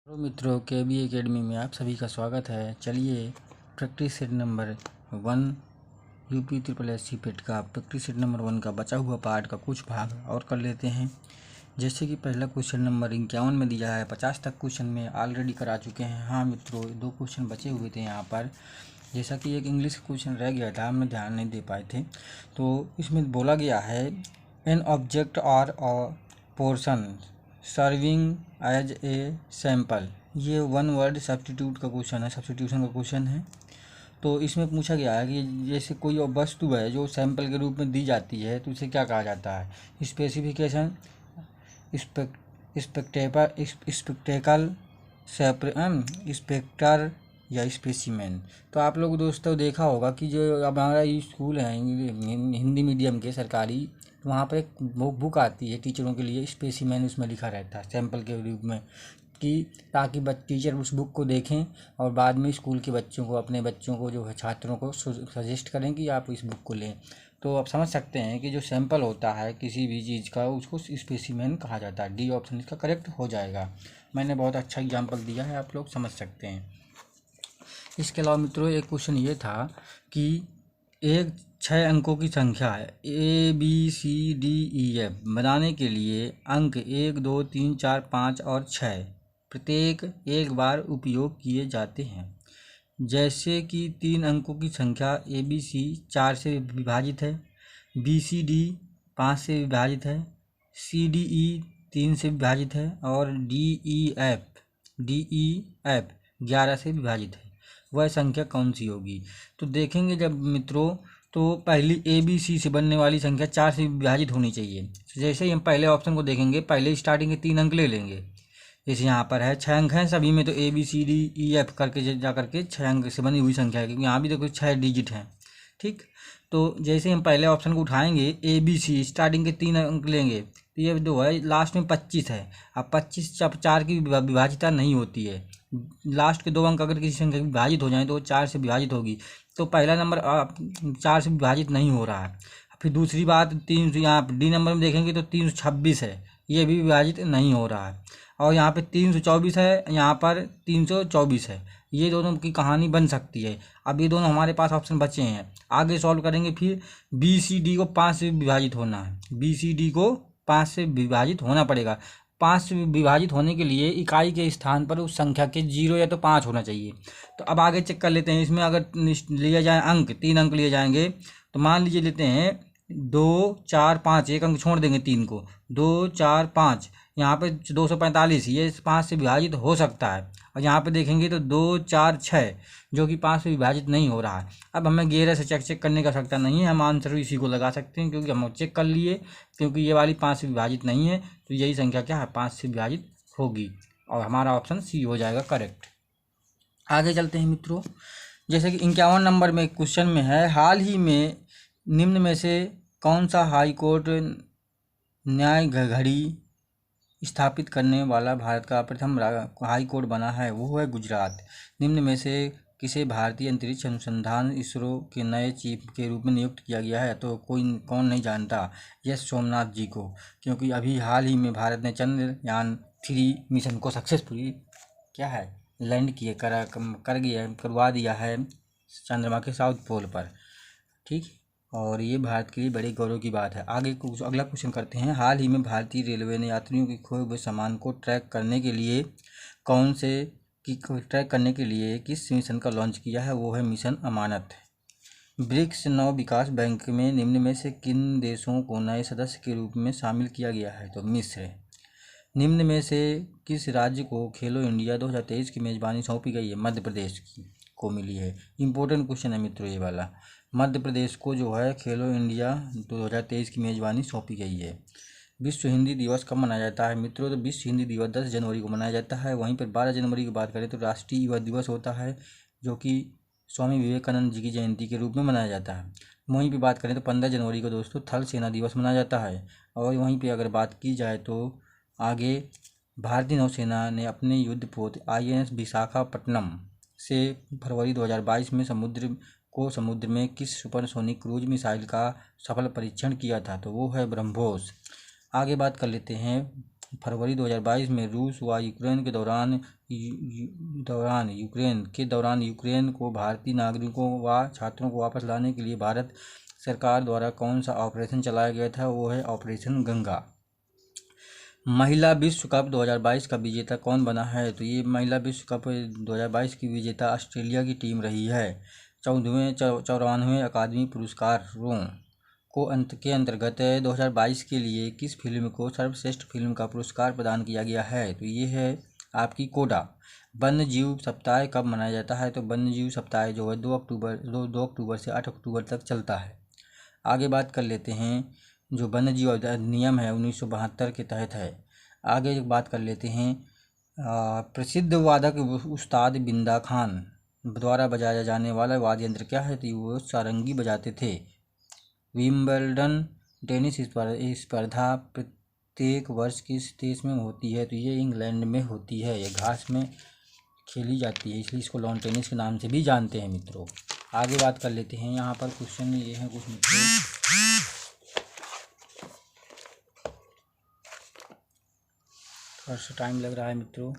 Hello मित्रों, के B academy में आप सभी का स्वागत है। चलिए practice set number 1 UP triple S C PET का प्रैक्टिस सेट नंबर 1 का बचा हुआ पार्ट का कुछ भाग और कर लेते हैं। जैसे कि पहला क्वेश्चन नंबर 51 में दिया है, 50 तक क्वेश्चन में ऑलरेडी करा चुके हैं। हाँ मित्रों, 2 क्वेश्चन बचे हुए थे यहाँ पर। जैसा कि एक इंग्लिश क्वेश्चन रह गया था, हम ध्यान नहीं दे पाए थे। तो इसमें बोला गया है एन ऑब्जेक्ट और portion serving as a sample. ये 1 वर्ड सब्स्टिट्यूट का क्वेश्चन है, सब्स्टिट्यूशन का क्वेश्चन है। तो इसमें पूछा गया है कि जैसे कोई वस्तु है जो सैंपल के रूप में दी जाती है तो उसे क्या कहा जाता है। स्पेसिफिकेशन, स्पेक्टेकल, स्पेक्टर या स्पेसिमेन। तो आप लोग दोस्तों देखा होगा कि जो अब हमारा स्कूल है हिंदी मीडियम के सरकारी, तो वहाँ पर एक बुक आती है टीचरों के लिए, स्पेसिमेन उसमें लिखा रहता है सैंपल के रूप में, कि ताकि टीचर उस बुक को देखें और बाद में स्कूल के बच्चों को, अपने बच्चों को, जो है छात्रों को सजेस्ट करें कि आप इस बुक को लें। तो आप समझ सकते हैं कि जो सैंपल होता है किसी भी चीज़ का, उसको स्पेसिमेन कहा जाता है। डी ऑप्शन इसका करेक्ट हो जाएगा। मैंने बहुत अच्छा एग्जाम्पल दिया है, आप लोग समझ सकते हैं। इसके अलावा मित्रों एक क्वेश्चन ये था कि एक 6 अंकों की संख्या है ABCDEF बनाने के लिए अंक 1 2 3 4 5 और 6 प्रत्येक एक बार उपयोग किए जाते हैं। जैसे कि 3 अंकों की संख्या ABC 4 से विभाजित है, BCD 5 से विभाजित है, CDE 3 से विभाजित है और DEF 11 से विभाजित है। वह संख्या कौन सी होगी। तो देखेंगे जब मित्रों, तो पहली ABC से बनने वाली संख्या 4 से विभाजित होनी चाहिए। जैसे ही हम पहले ऑप्शन को देखेंगे, पहले स्टार्टिंग के 3 अंक ले लेंगे। जैसे यहाँ पर है 6 अंक हैं सभी में, तो ABCDEF करके जा करके 6 अंक से बनी हुई संख्या है, क्योंकि यहाँ भी देखो 6 डिजिट हैं। ठीक, तो जैसे हम पहले ऑप्शन को उठाएंगे ABC, स्टार्टिंग के 3 अंक लेंगे, तो ये 2 है, लास्ट में 25 है। अब 25 जब 4 की विभाजिता नहीं होती है, लास्ट के 2 अंक अगर किसी संख्या विभाजित हो जाए तो वो 4 से विभाजित होगी। तो पहला नंबर 4 से विभाजित नहीं हो रहा है। फिर दूसरी बात, 3 यहाँ डी नंबर में देखेंगे तो 326 है, ये भी विभाजित नहीं हो रहा है। और यहाँ पे 324 है, यहाँ पर 324 है। ये दोनों की कहानी बन सकती है। अब ये दोनों हमारे पास ऑप्शन बचे हैं, आगे सॉल्व करेंगे। फिर BCD को 5 से विभाजित होना है, BCD को 5 से विभाजित होना पड़ेगा। 5 से विभाजित होने के लिए इकाई के स्थान पर उस संख्या के 0 या तो 5 होना चाहिए। तो अब आगे चेक कर लेते हैं। इसमें अगर लिया जाए अंक, 3 अंक लिए जाएंगे, तो मान लीजिए लेते हैं 2 4 5, एक अंक छोड़ देंगे 3 को, 2 4 5, यहाँ पे 245, ये 5 से विभाजित हो सकता है। और यहाँ पे देखेंगे तो 2 4 6, जो कि 5 से विभाजित नहीं हो रहा है। अब हमें गहरे से चेक करने का आवश्यकता नहीं है, हम आंसर इसी को लगा सकते हैं, क्योंकि हम चेक कर लिए, क्योंकि ये वाली 5 से विभाजित नहीं है, तो यही संख्या क्या है, 5 से विभाजित होगी, और हमारा ऑप्शन सी हो जाएगा करेक्ट। आगे चलते हैं मित्रों। जैसे कि 51 नंबर में क्वेश्चन में है, हाल ही में निम्न में से कौन सा हाई कोर्ट न्याय घड़ी स्थापित करने वाला भारत का प्रथम हाई कोर्ट बना है। वो है गुजरात। निम्न में से किसे भारतीय अंतरिक्ष अनुसंधान इसरो के नए चीफ के रूप में नियुक्त किया गया है। तो कौन नहीं जानता, यस सोमनाथ जी को, क्योंकि अभी हाल ही में भारत ने चंद्रयान 3 मिशन को सक्सेसफुली क्या है लैंड किए करवा दिया है चंद्रमा के साउथ पोल पर। ठीक, और ये भारत के लिए बड़े गौरव की बात है। आगे कुछ अगला क्वेश्चन करते हैं। हाल ही में भारतीय रेलवे ने यात्रियों के खोए हुए सामान को ट्रैक करने के लिए किस मिशन का लॉन्च किया है। वो है मिशन अमानत। ब्रिक्स नव विकास बैंक में निम्न में से किन देशों को नए सदस्य के रूप में शामिल किया गया है। तो मिस्र। निम्न में से किस राज्य को खेलो इंडिया 2023 की मेज़बानी सौंपी गई है। मध्य प्रदेश को मिली है। इम्पोर्टेंट क्वेश्चन है मित्रों ये वाला। मध्य प्रदेश को जो है खेलो इंडिया 2023 की मेज़बानी सौंपी गई है। विश्व हिंदी दिवस कब मनाया जाता है मित्रों। तो विश्व हिंदी दिवस 10 जनवरी को मनाया जाता है। वहीं पर 12 जनवरी की बात करें तो राष्ट्रीय युवा दिवस होता है, जो कि स्वामी विवेकानंद जी की जयंती के रूप में मनाया जाता है। वहीं पर बात करें तो 15 जनवरी को दोस्तों थल सेना दिवस मनाया जाता है। और वहीं पर अगर बात की जाए तो आगे भारतीय नौसेना ने अपने युद्धपोत INS विशाखापट्टनम से फरवरी 2022 में समुद्र में किस सुपरसोनिक क्रूज मिसाइल का सफल परीक्षण किया था। तो वो है ब्रह्मोस। आगे बात कर लेते हैं फरवरी 2022 में रूस व यूक्रेन के दौरान यूक्रेन को भारतीय नागरिकों व छात्रों को वापस लाने के लिए भारत सरकार द्वारा कौन सा ऑपरेशन चलाया गया था? वो है ऑपरेशन गंगा। महिला विश्व कप 2022 का विजेता कौन बना है? तो ये महिला विश्व कप 2022 की विजेता ऑस्ट्रेलिया की टीम रही है। 94वें अकादमी पुरस्कारों के अंतर्गत 2022 के लिए किस फिल्म को सर्वश्रेष्ठ फिल्म का पुरस्कार प्रदान किया गया है? तो ये है आपकी कोडा। वन्य जीव सप्ताह कब मनाया जाता है? तो वन्य जीव सप्ताह जो है 2 अक्टूबर से 8 अक्टूबर तक चलता है। आगे बात कर लेते हैं, जो वन्य जीव अधिनियम है 1972 के तहत है। आगे बात कर लेते हैं, प्रसिद्ध वादक उस्ताद बिंदा खान द्वारा बजाया जाने वाला वाद्य यंत्र क्या है? तो वो सारंगी बजाते थे। विंबलडन टेनिस स्पर्धा प्रत्येक वर्ष किस देश में होती है? तो ये इंग्लैंड में होती है। ये घास में खेली जाती है, इसलिए इसको लॉन टेनिस के नाम से भी जानते हैं मित्रों। आगे बात कर लेते हैं, यहाँ पर क्वेश्चन ये है कुछ मित्रों। थोड़ा सा टाइम लग रहा है मित्रों।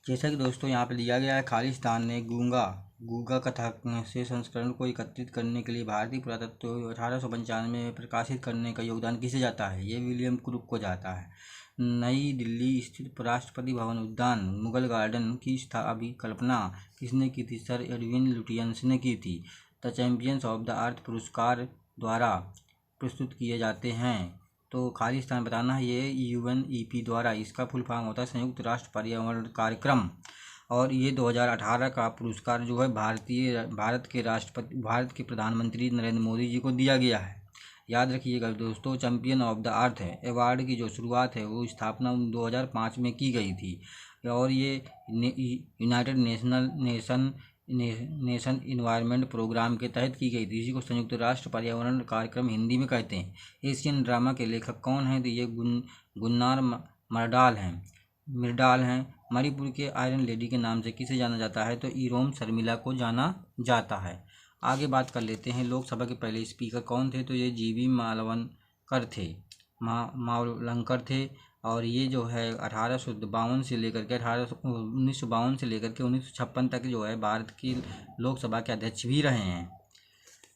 जैसा कि दोस्तों यहाँ पे दिया गया है, खालिस्तान ने गूंगा कथा से संस्करण को एकत्रित करने के लिए भारतीय पुरातत्व 1895 में प्रकाशित करने का योगदान किसे जाता है? ये विलियम क्रुक को जाता है। नई दिल्ली स्थित राष्ट्रपति भवन उद्यान मुगल गार्डन की अभिकल्पना किसने की थी? सर एडविन लुटियंस ने की थी। The champions of the earth पुरस्कार द्वारा प्रस्तुत किए जाते हैं। तो खालिस्तान बताना है, ये UNEP द्वारा, इसका फुल फॉर्म होता है संयुक्त राष्ट्र पर्यावरण कार्यक्रम। और ये 2018 का पुरस्कार जो है भारत के प्रधानमंत्री नरेंद्र मोदी जी को दिया गया है। याद रखिएगा दोस्तों, चैंपियन ऑफ द अर्थ है अवार्ड की जो शुरुआत है वो स्थापना 2005 में की गई थी। और ये यूनाइटेड नेशन इन्वायरमेंट प्रोग्राम के तहत की गई थी। इसी को संयुक्त राष्ट्र पर्यावरण कार्यक्रम हिंदी में कहते हैं। एशियन ड्रामा के लेखक कौन हैं? तो ये गुन्नार मिर्डाल हैं। मणिपुर के आयरन लेडी के नाम से किसे जाना जाता है? तो इरोम शर्मिला को जाना जाता है। आगे बात कर लेते हैं, लोकसभा के पहले स्पीकर कौन थे? तो ये GV मालवंकर थे। और ये जो है 1952 से लेकर के 1956 तक जो है भारत की लोकसभा के अध्यक्ष भी रहे हैं।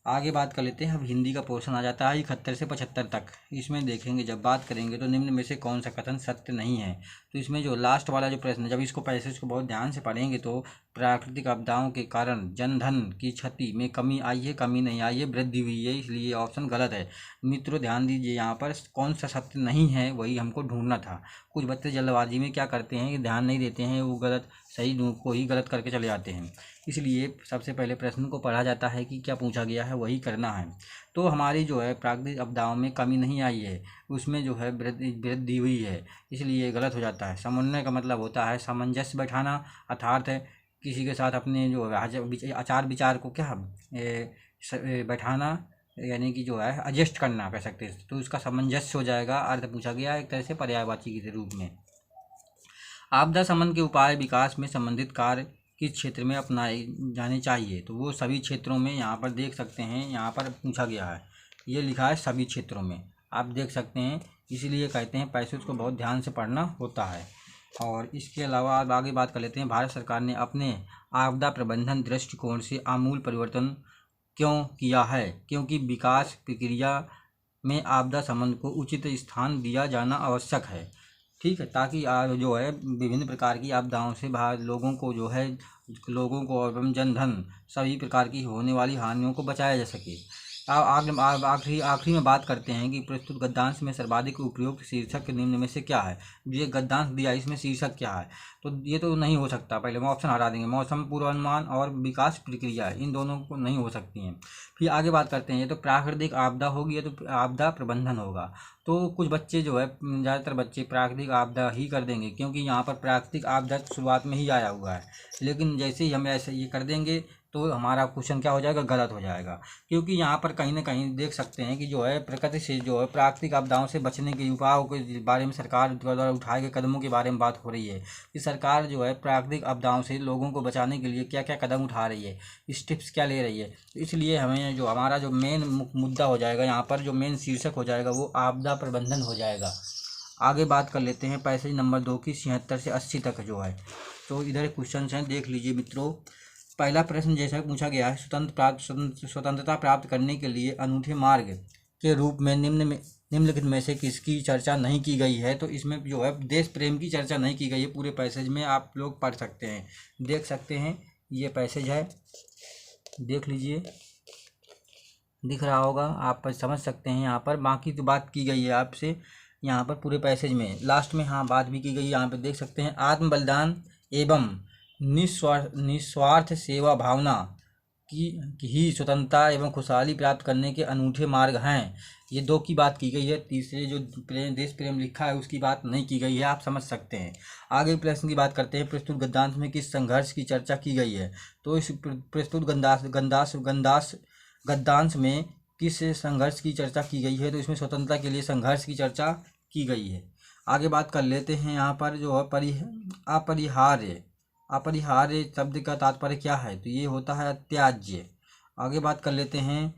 आगे बात कर लेते हैं, अब हिंदी का पोर्शन आ जाता है 71 से 75 तक। इसमें देखेंगे, जब बात करेंगे तो निम्न में से कौन सा कथन सत्य नहीं है? तो इसमें जो लास्ट वाला जो प्रश्न है, जब इसको पैसेज को बहुत ध्यान से पढ़ेंगे तो प्राकृतिक आपदाओं के कारण जनधन की क्षति में कमी आई है, कमी नहीं आई है, वृद्धि हुई है, इसलिए ऑप्शन गलत है। मित्रों ध्यान दीजिए, यहाँ पर कौन सा सत्य नहीं है वही हमको ढूंढना था। कुछ बच्चे जल्दबाजी में क्या करते हैं कि ध्यान नहीं देते हैं, वो गलत सही को ही गलत करके चले जाते हैं। इसलिए सबसे पहले प्रश्न को पढ़ा जाता है कि क्या पूछा गया है वही करना है। तो हमारी जो है प्राकृतिक आपदाओं में कमी नहीं आई है, उसमें जो है वृद्धि हुई है, इसलिए गलत हो जाता है। समन्वय का मतलब होता है सामंजस्य बैठाना, अर्थात किसी के साथ अपने जो आचार विचार को क्या बैठाना, यानी कि जो है एडजस्ट करना कह सकते हैं। तो उसका सामंजस्य हो जाएगा, अर्थ पूछा गया एक तरह से पर्यायवाची के रूप में। आपदा शमन के उपाय विकास में संबंधित कार्य किस क्षेत्र में अपनाए जाने चाहिए? तो वो सभी क्षेत्रों में, यहाँ पर देख सकते हैं, यहाँ पर पूछा गया है, ये लिखा है सभी क्षेत्रों में, आप देख सकते हैं। इसीलिए कहते हैं पैसेज को बहुत ध्यान से पढ़ना होता है। और इसके अलावा अब आगे बात कर लेते हैं, भारत सरकार ने अपने आपदा प्रबंधन दृष्टिकोण से आमूल परिवर्तन क्यों किया है? क्योंकि विकास प्रक्रिया में आपदा शमन को उचित स्थान दिया जाना आवश्यक है। ठीक है, ताकि जो है विभिन्न प्रकार की आपदाओं से लोगों को एवं जनधन सभी प्रकार की होने वाली हानियों को बचाया जा सके। आखिरी में बात करते हैं कि प्रस्तुत गद्यांश में सर्वाधिक उपयुक्त शीर्षक निम्न में से क्या है? ये गद्यांश दिया, इसमें शीर्षक क्या है? तो ये तो नहीं हो सकता, पहले हम ऑप्शन हटा देंगे। मौसम पूर्वानुमान और विकास प्रक्रिया, इन दोनों को नहीं हो सकती हैं। फिर आगे बात करते हैं, ये तो प्राकृतिक आपदा होगी, तो आपदा प्रबंधन होगा। तो कुछ बच्चे जो है, ज़्यादातर बच्चे प्राकृतिक आपदा ही कर देंगे, क्योंकि यहाँ पर प्राकृतिक आपदा शुरुआत में ही आया हुआ है। लेकिन जैसे ही हम ऐसे ये कर देंगे तो हमारा क्वेश्चन क्या हो जाएगा, गलत हो जाएगा। क्योंकि यहाँ पर कहीं ना कहीं देख सकते हैं कि जो है प्रकृति से जो है प्राकृतिक आपदाओं से बचने के उपायों के बारे में सरकार द्वारा उठाए गए कदमों के बारे में बात हो रही है कि सरकार जो है प्राकृतिक आपदाओं से लोगों को बचाने के लिए क्या क्या कदम उठा रही है, स्टेप्स क्या ले रही है। तो इसलिए हमें जो हमारा जो मेन मुद्दा हो जाएगा यहाँ पर, जो मेन शीर्षक हो जाएगा वो आपदा प्रबंधन हो जाएगा। आगे बात कर लेते हैं पैसेज नंबर 2 की 76 से 80 तक जो है। तो इधर क्वेश्चन हैं, देख लीजिए मित्रों। पहला प्रश्न जैसा पूछा गया है, स्वतंत्रता प्राप्त करने के लिए अनूठे मार्ग के रूप में निम्नलिखित में से किसकी चर्चा नहीं की गई है। तो इसमें जो है देश प्रेम की चर्चा नहीं की गई है। पूरे पैसेज में आप लोग पढ़ सकते हैं, देख सकते हैं, ये पैसेज है, देख लीजिए, दिख रहा होगा, आप समझ सकते हैं। यहाँ पर बाकी तो बात की गई है आपसे यहाँ पर पूरे पैसेज में, लास्ट में हाँ बात भी की गई है। यहाँ पर देख सकते हैं, आत्म बलिदान एवं निस्वार्थ सेवा भावना की ही स्वतंत्रता एवं खुशहाली प्राप्त करने के अनूठे मार्ग हैं। ये 2 की बात की गई है, तीसरे जो देश प्रेम लिखा है उसकी बात नहीं की गई है, आप समझ सकते हैं। आगे प्रश्न की बात करते हैं, प्रस्तुत गद्यांश में किस संघर्ष की चर्चा की गई है। तो इस प्रस्तुत गद्यांश में किस संघर्ष की चर्चा की गई है। तो इसमें स्वतंत्रता के लिए संघर्ष की चर्चा की गई है। आगे बात कर लेते हैं यहाँ पर जो है अपरिहार्य शब्द का तात्पर्य क्या है। तो ये होता है अत्याज्य। आगे बात कर लेते हैं,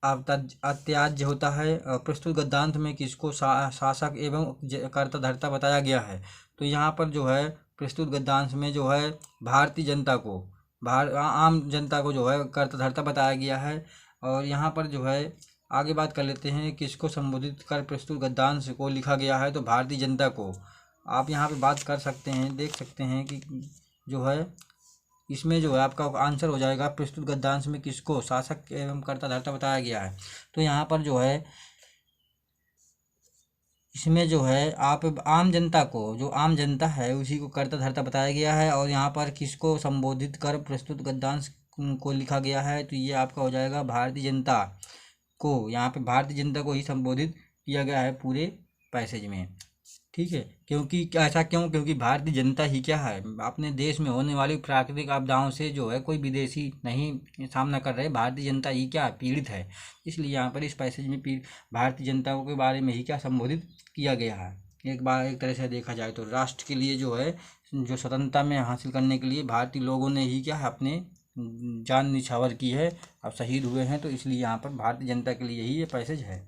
अत्याज्य होता है। प्रस्तुत गद्यांश में किसको शासक एवं कर्ताधर्ता बताया गया है। तो यहाँ पर जो है प्रस्तुत गद्यांश में जो है भारतीय जनता को, आम जनता को जो है कर्ताधर्ता बताया गया है। और यहाँ पर जो है आगे बात कर लेते हैं, किसको संबोधित कर प्रस्तुत गद्यांश को लिखा गया है। तो भारतीय जनता को। आप यहाँ पे बात कर सकते हैं, देख सकते हैं कि जो है इसमें जो है आपका आंसर हो जाएगा, प्रस्तुत गद्यांश में किसको शासक एवं कर्ताधर्ता बताया गया है। तो यहाँ पर जो है इसमें जो है आप आम जनता को, जो आम जनता है उसी को कर्ताधर्ता बताया गया है। और यहाँ पर किसको संबोधित कर प्रस्तुत गद्यांश को लिखा गया है। तो ये आपका हो जाएगा भारतीय जनता को, यहाँ पे भारतीय जनता को ही संबोधित किया गया है पूरे पैसेज में, ठीक है। क्योंकि ऐसा क्यों, क्योंकि भारतीय जनता ही क्या है, अपने देश में होने वाली प्राकृतिक आपदाओं से जो है कोई विदेशी नहीं सामना कर रहे, भारतीय जनता ही क्या पीड़ित है। इसलिए यहाँ पर इस पैसेज में भारतीय जनता के बारे में ही क्या संबोधित किया गया है। एक तरह से देखा जाए तो राष्ट्र के लिए जो है, जो स्वतंत्रता में हासिल करने के लिए भारतीय लोगों ने ही क्या है अपने जान निछावर की है, अब शहीद हुए हैं। तो इसलिए यहाँ पर भारतीय जनता के लिए ही ये पैसेज है।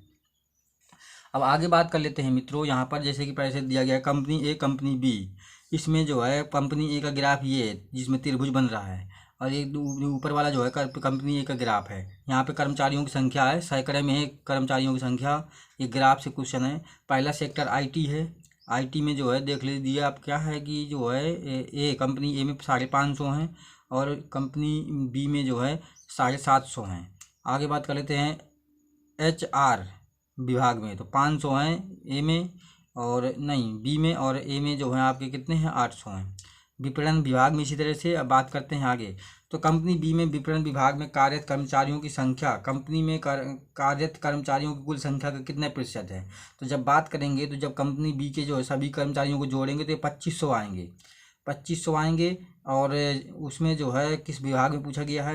अब आगे बात कर लेते हैं मित्रों, यहाँ पर जैसे कि पैसेज दिया गया है कंपनी ए कंपनी बी। इसमें जो है कंपनी ए का ग्राफ ये है जिसमें त्रिभुज बन रहा है, और एक ऊपर वाला जो है कंपनी ए का ग्राफ है। यहाँ पे कर्मचारियों की संख्या है, सैकड़े में है कर्मचारियों की संख्या। ये ग्राफ से क्वेश्चन है। पहला सेक्टर आईटी है। आईटी में जो है देख लीजिए आप क्या है कि जो है कंपनी ए में 550 हैं और कंपनी बी में जो है 750 हैं। आगे बात कर लेते हैं HR विभाग में, तो 500 हैं ए में और नहीं बी में, और ए में जो है आपके कितने हैं 800 हैं। विपणन विभाग में इसी तरह से। अब बात करते हैं आगे, तो कंपनी बी में विपणन विभाग में कार्यरत कर्मचारियों की संख्या, कंपनी में कार्यरत कर्मचारियों की कुल संख्या का कितने प्रतिशत है। तो जब बात करेंगे तो जब कंपनी बी के जो है सभी कर्मचारियों को जोड़ेंगे तो ये 2500 आएंगे, 2500 आएंगे। और उसमें जो है किस विभाग में पूछा गया है,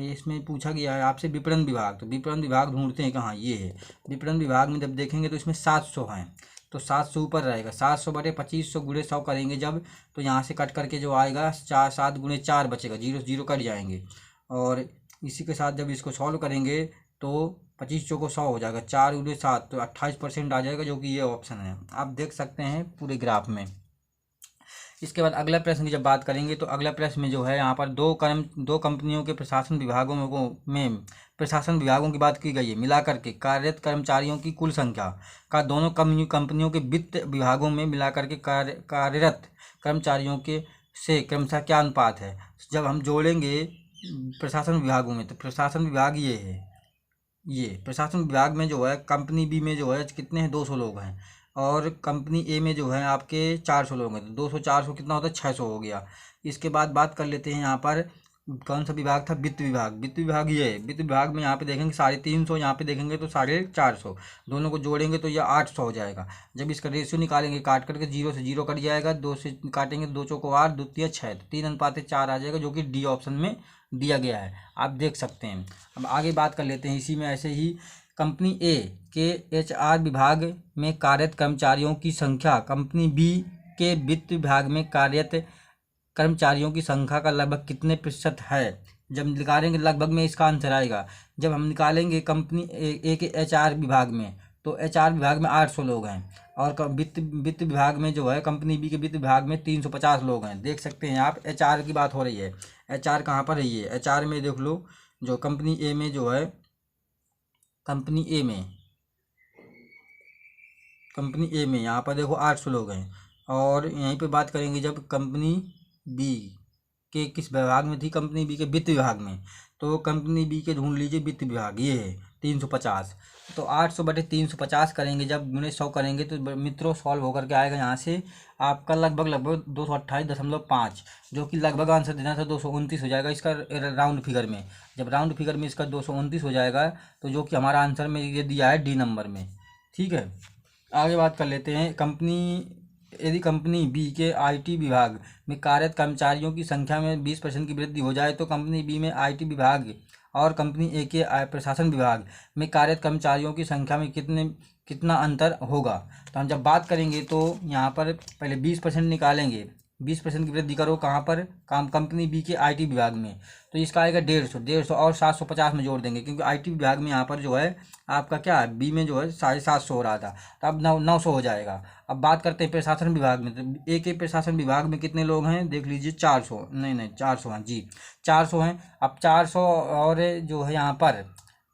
इसमें पूछा गया है आपसे विपणन विभाग। तो विपणन विभाग ढूंढते हैं कहाँ, ये है विपणन विभाग में। जब देखेंगे तो इसमें 700 हैं, तो 700 ऊपर रहेगा। 700 बटे 2500 गुणे 100 करेंगे जब, तो यहाँ से कट करके जो आएगा 7 गुणे 4 बचेगा, 0 0 कट जाएंगे। और इसी के साथ जब इसको सॉल्व करेंगे तो 2500 को 100 हो जाएगा, 4 गुणे 7 तो 28% आ जाएगा, जो कि ये ऑप्शन है। आप देख सकते हैं पूरे ग्राफ में। इसके बाद अगला प्रश्न की जब बात करेंगे तो अगला प्रश्न में जो है यहाँ पर दो कंपनियों के प्रशासन विभागों में प्रशासन विभागों की बात की गई है। मिलाकर के कार्यरत कर्मचारियों की कुल संख्या का दोनों कंपनियों के वित्त विभागों में मिलाकर के कार्यरत कर्मचारियों के से क्रमशः क्या अनुपात है। जब हम जोड़ेंगे प्रशासन विभागों में, तो प्रशासन विभाग ये है, ये प्रशासन विभाग में जो है कंपनी बी में जो है कितने हैं 200 लोग हैं, और कंपनी ए में जो है आपके 400 लोग हैं। तो 200 400 कितना होता है 600 हो गया। इसके बाद बात कर लेते हैं यहाँ पर कौन सा विभाग था? वित्त विभाग। वित्त विभाग ये है। वित्त विभाग में यहाँ पे देखेंगे 350, यहाँ पे देखेंगे तो 450, दोनों को जोड़ेंगे तो ये 800 हो जाएगा। जब इसका रेशियो निकालेंगे काट करके 0 से 0 कट जाएगा, 2 से काटेंगे 2 चौको 8, 2 तिया 6, तो 3:4 आ जाएगा, जो कि डी ऑप्शन में दिया गया है, आप देख सकते हैं। अब आगे बात कर लेते हैं इसी में ऐसे ही। कंपनी ए के HR विभाग में कार्यरत कर्मचारियों की संख्या कंपनी बी के वित्त विभाग में कार्यरत कर्मचारियों की संख्या का लगभग कितने प्रतिशत है? जब निकालेंगे लगभग में इसका आंसर आएगा। जब हम निकालेंगे कंपनी ए के HR विभाग में, तो HR विभाग में 800 लोग हैं, और वित्त विभाग में जो है कंपनी बी के वित्त विभाग में 350 लोग हैं। देख सकते हैं आप, HR की बात हो रही है। HR कहाँ पर है? ये HR में देख लो, जो कंपनी ए में जो है, कंपनी ए में यहाँ पर देखो 800 लोग हैं। और यहीं पे बात करेंगे जब कंपनी बी के किस विभाग में थी? कंपनी बी के वित्त विभाग में। तो कंपनी बी के ढूंढ लीजिए वित्त विभाग, ये है 350। तो 800/350 करेंगे, जब गुणे 100 करेंगे तो मित्रों सॉल्व होकर के आएगा यहाँ से आपका लगभग 228.5, जो कि लगभग आंसर देना था 229 हो जाएगा इसका राउंड फिगर में। जब राउंड फिगर में इसका 229 हो जाएगा, तो जो कि हमारा आंसर में ये दिया है डी नंबर में। ठीक है, आगे बात कर लेते हैं। यदि कंपनी बी के IT विभाग में कार्यरत कर्मचारियों की संख्या में 20% की वृद्धि हो जाए, तो कंपनी बी में IT विभाग और कंपनी ए के प्रशासन विभाग में कार्यरत कर्मचारियों की संख्या में कितना अंतर होगा? तो हम जब बात करेंगे तो यहाँ पर पहले 20% निकालेंगे। 20% की वृद्धि करो कहाँ पर? कंपनी बी के IT विभाग में, तो इसका आएगा 150 और 750 में जोड़ देंगे, क्योंकि IT विभाग में यहाँ पर जो है आपका क्या है, बी में जो है 750 हो रहा था, तो अब 900 हो जाएगा। अब बात करते हैं प्रशासन विभाग में। तो ए के प्रशासन विभाग में कितने लोग हैं? देख लीजिए 400, नहीं 400 हैं जी, 400 हैं। अब 400 और जो है यहाँ पर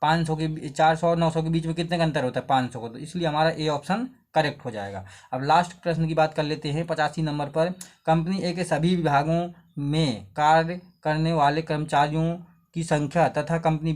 500 के, 400 और 900 के बीच में कितने का अंतर होता है? 500 का, तो इसलिए हमारा ए ऑप्शन करेक्ट हो जाएगा। अब लास्ट प्रश्न की बात कर लेते हैं 85 नंबर पर। कंपनी ए के सभी विभागों में कार्य करने वाले कर्मचारियों की संख्या तथा कंपनी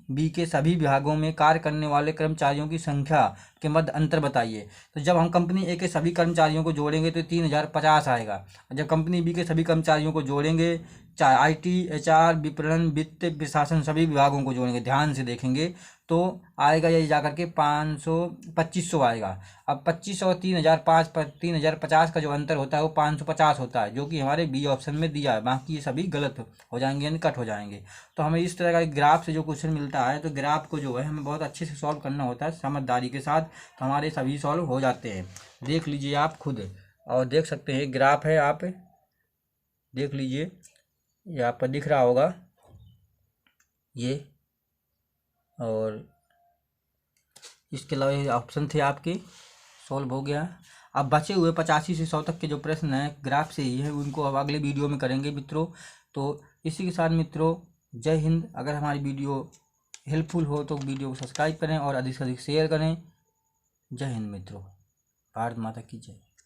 बी के सभी विभागों में कार्य करने वाले कर्मचारियों की संख्या के मध्य अंतर बताइए। तो जब हम कंपनी ए के सभी कर्मचारियों को जोड़ेंगे तो 3050 आएगा। जब कंपनी बी के सभी कर्मचारियों को जोड़ेंगे, चाहे IT HR विपणन वित्त प्रशासन सभी विभागों को जोड़ेंगे, ध्यान से देखेंगे तो आएगा ये जाकर के 2500 आएगा। अब 2500 और 3050 का जो अंतर होता है वो 550 होता है, जो कि हमारे बी ऑप्शन में दिया है। बाकी ये सभी गलत हो जाएंगे, यानी कट हो जाएंगे। तो हमें इस तरह का एक ग्राफ से जो क्वेश्चन मिलता है, तो ग्राफ को जो है हमें बहुत अच्छे से सॉल्व करना होता है समझदारी के साथ, तो हमारे सभी सॉल्व हो जाते हैं। देख लीजिए आप खुद, और देख सकते हैं ग्राफ है, आप देख लीजिए, ये आपको दिख रहा होगा ये, और इसके अलावा ये ऑप्शन थे आपके, सॉल्व हो गया। अब बचे हुए 85 से 100 तक के जो प्रश्न हैं ग्राफ से ही है, उनको अब अगले वीडियो में करेंगे मित्रों। तो इसी के साथ मित्रों जय हिंद। अगर हमारी वीडियो हेल्पफुल हो तो वीडियो को सब्सक्राइब करें और अधिक से अधिक शेयर करें। जय हिंद मित्रों, भारत माता की जय।